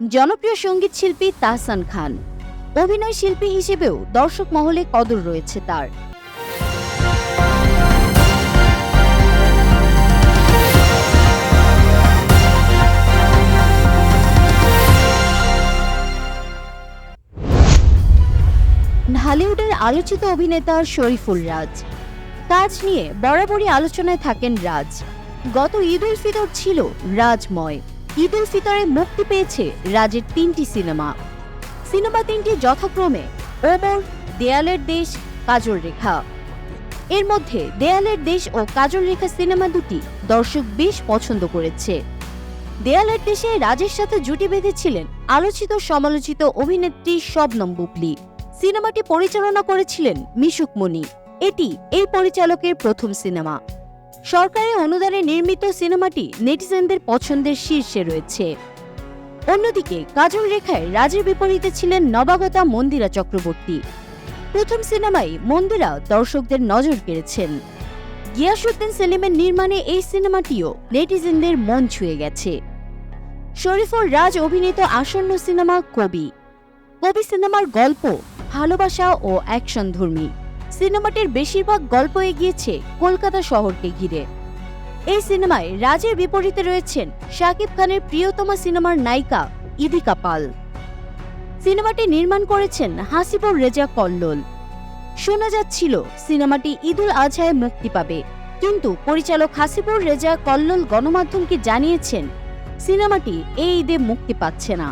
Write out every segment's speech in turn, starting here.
জনপ্রিয় সঙ্গীত শিল্পী তাহসান খান অভিনয় শিল্পী হিসেবেও দর্শক মহলে কদর রয়েছে তার। হলিউডের আলোচিত অভিনেতা শরীফুল রাজ, কাজ নিয়ে বরাবরই আলোচনায় থাকেন রাজ। গত ঈদ উল ফিতর ছিল রাজময়। ঈদ উল ফিতরে মুক্তি পেয়েছে রাজের 3টি সিনেমা। সিনেমা 3টি যথাক্রমে ওমর, দেয়ালের দেশ, কাজল রেখা। এর মধ্যে দেয়ালের দেশ ও কাজল রেখা সিনেমা দুটি দর্শক বেশ পছন্দ করেছে। দেয়ালের দেশে রাজের সাথে জুটি বেঁধেছিলেন আলোচিত সমালোচিত অভিনেত্রী শবনম বুবলী। সিনেমাটি পরিচালনা করেছিলেন মিশুক মনি। এটি এই পরিচালকের প্রথম সিনেমা। সরকারি অনুদানে নির্মিত সিনেমাটি নেটিজেনদের পছন্দের শীর্ষে রয়েছে। অন্যদিকে কাজল রেখায় রাজের বিপরীতে ছিলেন নবাগতা মন্দিরা চক্রবর্তী। প্রথম সিনেমায় মন্দিরা দর্শকদের নজর কেড়েছেন। গিয়াসউদ্দিন সেলিমের নির্মাণে এই সিনেমাটিও নেটিজেনদের মন ছুঁয়ে গেছে। শরীফুল রাজ অভিনীত আসন্ন সিনেমা কবি সিনেমার গল্প ভালোবাসা ও অ্যাকশনধর্মী। সিনেমাটির বেশিরভাগ গল্প এগিয়েছে কলকাতা শহরকে ঘিরে। এই সিনেমায় রাজের বিপরীতে রয়েছেন শাকিব খানের প্রিয়তমা সিনেমার নায়িকা ইদিকা পাল। সিনেমাটি নির্মাণ করেছেন হাসিবুর রেজা কল্লোল। শোনা যাচ্ছিল সিনেমাটি ঈদুল আজহায় মুক্তি পাবে, কিন্তু পরিচালক হাসিবুর রেজা কল্লোল গণমাধ্যমকে জানিয়েছেন সিনেমাটি এই ঈদে মুক্তি পাচ্ছে না।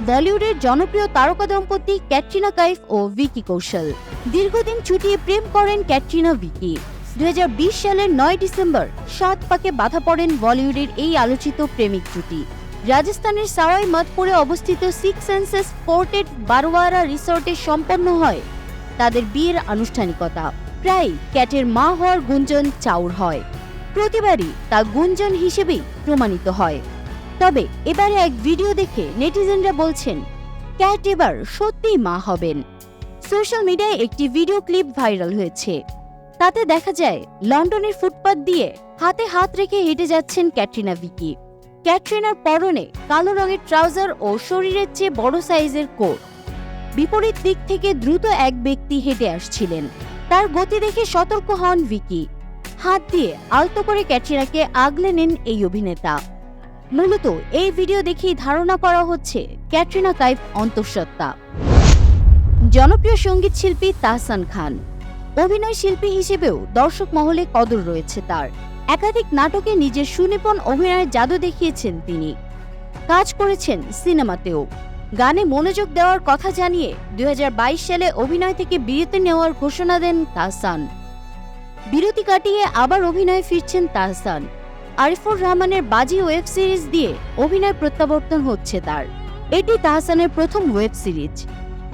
বলিউডের জনপ্রিয় তারকা দম্পতি ক্যাটরিনা কাইফ ও ভিকি কৌশল দীর্ঘদিন চুটিয়ে প্রেম করেন ক্যাটরিনা ভিকি। 2020 সালের 9 ডিসেম্বর 7 পাকে বাধা পড়েন বলিউডের এই আলোচিত প্রেমিক জুটি। রাজস্থানের সাওয়াই মাধপুরে অবস্থিত সিক্স সেন্সেস ফোর্টেড বারোয়ারা রিসোর্টে সম্পন্ন হয় তাদের বিয়ের আনুষ্ঠানিকতা। প্রায় ক্যাটের মা হওয়ার গুঞ্জন চাউর হয়। প্রতিবারই তা গুঞ্জন হিসেবেই প্রমাণিত হয়। তবে এবারে এক ভিডিও দেখে নেটিজেনরা বলছেন ক্যাট এবার সত্যিই মা হবেন। সোশ্যাল মিডিয়ায় একটি ভিডিও ক্লিপ ভাইরাল হয়েছে। তাতে দেখা যায় লন্ডনের ফুটপাত দিয়ে হাতে হাত রেখে হেঁটে যাচ্ছেন ক্যাটরিনা ভিকি। ক্যাটরিনার পরনে কালো রঙের ট্রাউজার ও শরীরের চেয়ে বড় সাইজের কোট। বিপরীত দিক থেকে দ্রুত এক ব্যক্তি হেঁটে আসছিলেন। তার গতি দেখে সতর্ক হন ভিকি। হাত দিয়ে আলতো করে ক্যাটরিনাকে আগলে নেন এই অভিনেতা। মূলত এই ভিডিও দেখেই ধারণা করা হচ্ছে ক্যাটরিনা কাইফ অন্তঃসত্ত্বা। জনপ্রিয় সঙ্গীত শিল্পী তাহসান খান অভিনয় শিল্পী হিসেবেও দর্শক মহলে কদর রয়েছে তার। একাধিক নাটকে নিজের সুনিপুণ অভিনয়ের জাদু দেখিয়েছেন তিনি। কাজ করেছেন সিনেমাতেও। গানে মনোযোগ দেওয়ার কথা জানিয়ে 2022 সালে অভিনয় থেকে বিরতি নেওয়ার ঘোষণা দেন তাহসান। বিরতি কাটিয়ে আবার অভিনয়ে ফিরছেন তাহসান। আরিফুর রহমানের বাজি ওয়েব সিরিজ দিয়ে অভিনয় প্রত্যাবর্তন হচ্ছে তার। এটি তাহসানের প্রথম ওয়েব সিরিজ।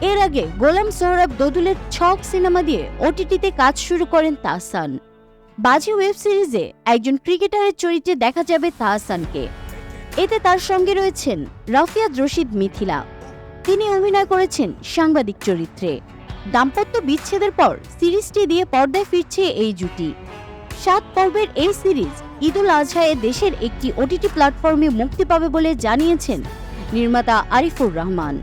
এর আগে গোলাম সোহরাব দোদুলের ছক সিনেমা দিয়ে ওটিটিতে কাজ শুরু করেন তাহসান। বাজি ওয়েব সিরিজে একজন ক্রিকেটারের চরিত্রে দেখা যাবে তাহসানকে। এতে তার সঙ্গে রয়েছেন রাফিয়াত রশিদ মিথিলা। তিনি অভিনয় করেছেন সাংবাদিক চরিত্রে। দাম্পত্য বিচ্ছেদের পর সিরিজটি দিয়ে পর্দায় ফিরছে এই জুটি। 7 পর্বের এই সিরিজ ঈদুল আজহায় দেশের একটি ওটিটি প্ল্যাটফর্মে মুক্তি পাবে বলে জানিয়েছেন নির্মাতা আরিফুর রহমান।